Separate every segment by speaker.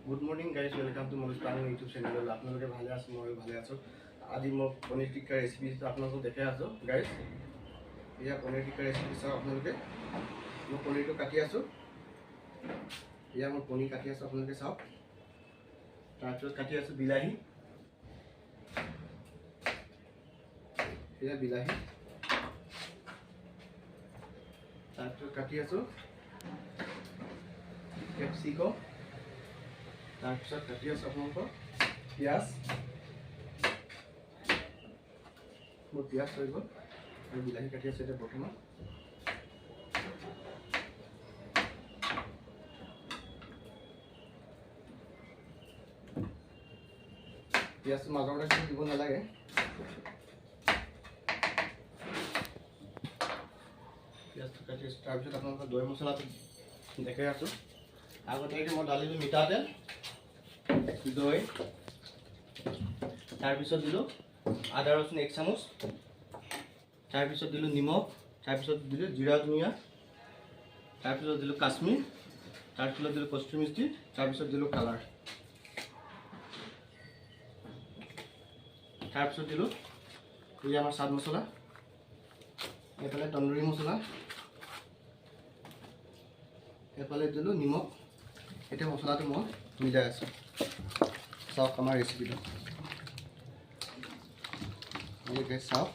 Speaker 1: Good morning guys, welcome to Manoj Pang YouTube channel. আপোনালোকে ভালে আছে, মই ভালে আছোঁ। আজি মই পনীৰ টিক্কা ৰেচিপি আপোনালোকক দেখাই আছোঁ গাইজ। এয়া পনীৰ টিক্কা ৰেচিপি চাওক আপোনালোকে। মই পনীৰটো কাটি আছোঁ, এয়া মই পনীৰ কাটি আছোঁ, আপোনালোকে চাওক। তাৰপিছত কাটি আছোঁ বিলাহী, এয়া বিলাহী। তাৰপিছত কাটি আছোঁ কেপচিকম, তাৰপিছত কাটি আছোঁ আপোনালোকৰ পিঁয়াজ। মোৰ পিঁয়াজ হৈ গ'ল আৰু বিলাহী কাটি আছোঁ এতিয়া বৰ্তমান। পিঁয়াজটো মাজৰ ৰাখি দিব নালাগে। পিঁয়াজটো কাটি আছোঁ, তাৰপিছত আপোনালোকৰ দৈ মছলাটো দেখাই আছোঁ। আগতীয়াকৈ মই ঢালিলোঁ মিঠাতেল, দৈ, তাৰপিছত দিলোঁ আদা ৰচুন 1 চামুচ, তাৰপিছত দিলোঁ নিমখ, তাৰপিছত দিলোঁ জিৰা ধনিয়া, তাৰপিছত দিলোঁ কাশ্মীৰ, তাৰপিছত দিলোঁ কষ্টুৰি মিষ্টি, তাৰপিছত দিলোঁ কালাৰ, তাৰপিছত দিলোঁ এই আমাৰ চাট মছলা, এইফালে তন্দুৰী মছলা, এইফালে দিলোঁ নিমখ। এতিয়া মছলাটো মই মিলাই আছোঁ। চাওক আমাৰ ৰেচিপিটো, এনেকৈ চাওক।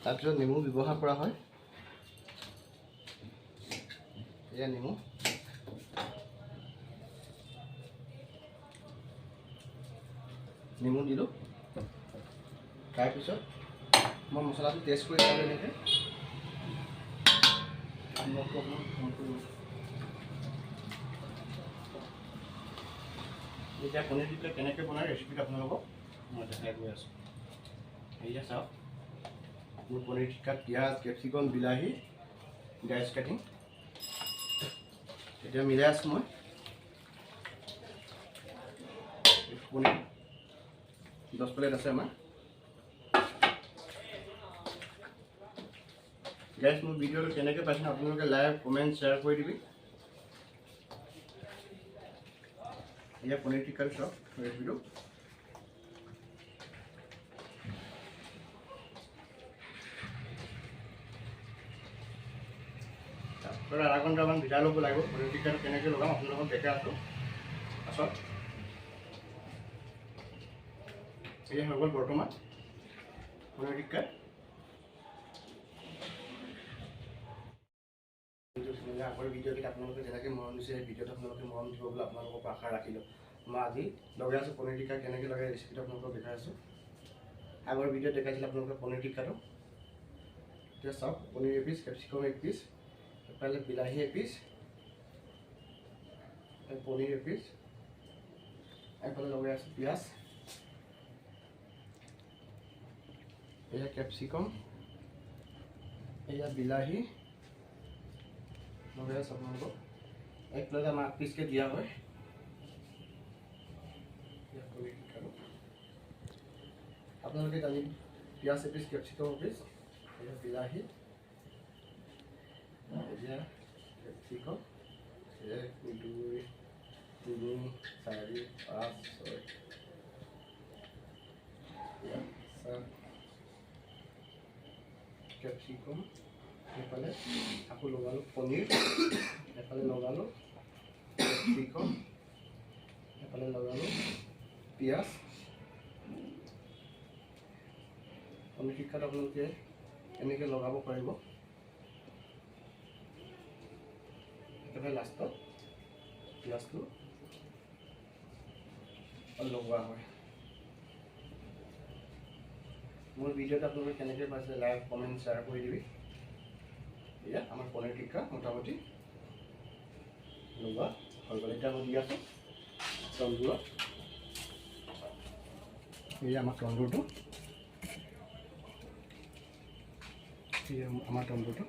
Speaker 1: তাৰপিছত নেমু ব্যৱহাৰ কৰা হয়, এয়া নেমু। নেমু দিলোঁ। তাৰপিছত মই মছলাটো টেষ্ট কৰি চাওঁ এনেকৈ। এতিয়া পনীৰ টিক্কা কেনেকৈ বনায় ৰেচিপিটো আপোনালোকক মই দেখাই গৈ আছোঁ। এতিয়া চাওক, মোৰ পনীৰ টিক্কাত পিঁয়াজ, কেপচিকম, বিলাহী, ডাইচ কাটিং এতিয়া মিলাই আছোঁ মই। পনীৰ 10 প্লেট আছে আমাৰ। গাইজ, মোৰ ভিডিঅ'টো কেনেকৈ পাইছে আপোনালোকে লাইক, কমেণ্ট, শ্বেয়াৰ কৰি দিবি। এয়া পনীৰ টিক্কাৰ চাওক ৰেচিপিটো। তাৰপিছত আধা ঘণ্টামান ভিজাই ল'ব লাগিব। পনীৰ টিক্কাটো কেনেকৈ লগাম আপোনালোকক দেখাই আছোঁ। পাছত এয়া হৈ গ'ল বৰ্তমান পনীৰ টিক্কা। আগৰ ভিডিঅ'টোত আপোনালোকে যেনেকৈ মৰম দিছে, সেই ভিডিঅ'টো আপোনালোকে মৰম দিব বুলি আপোনালোকৰ পৰা আশা ৰাখিলোঁ। মই আজি লগাই আছোঁ পনীৰ টিক্কা কেনেকৈ লগাই ৰেচিপিটো আপোনালোকক দেখাই আছোঁ। আগৰ ভিডিঅ'ত দেখাইছিলে আপোনালোকে পনীৰ টিক্কাটো। এতিয়া চাওক, পনীৰ এপিচ, কেপচিকম 1 পিচ, এফালে বিলাহী 1 পিচ, পনীৰ 1 পিচ, এফালে লগাই আছোঁ পিঁয়াজ, এয়া কেপচিকম, এয়া বিলাহী লগাই আছোঁ আপোনালোকক। 1 প্লেট আমাৰ 8 পিচকৈ দিয়া হয়। আপোনালোকে জানি পিঁয়াজ 1 পিচ, কেপচিকম 1 পিচ, এয়া বিলাহী, এয়া কেপচিকম, এয়া 2, 3, 4, 5, 6, কেপচিকম, এফালে আকৌ লগালোঁ পনীৰ, এফালে লগালোঁ কেপচিকম, এফালে লগালোঁ পিঁয়াজ। পনীৰ টিক্কাত আপোনালোকে এনেকৈ লগাব পাৰিব। একেবাৰে লাষ্টত পিঁয়াজটো লগোৱা হয়। মোৰ ভিডিঅ'টো আপোনালোকে কেনেকৈ পাইছে লাইক, কমেণ্ট, শ্বেয়াৰ কৰি দিবি। এয়া আমাৰ পনীৰ টিক্কা মোটামুটি লগোৱা হৈ গ'ল। এতিয়া মই দি আছোঁ তন্দুৰত। এয়া আমাৰ তন্দুৰটো, এয়া আমাৰ তন্দুৰটো।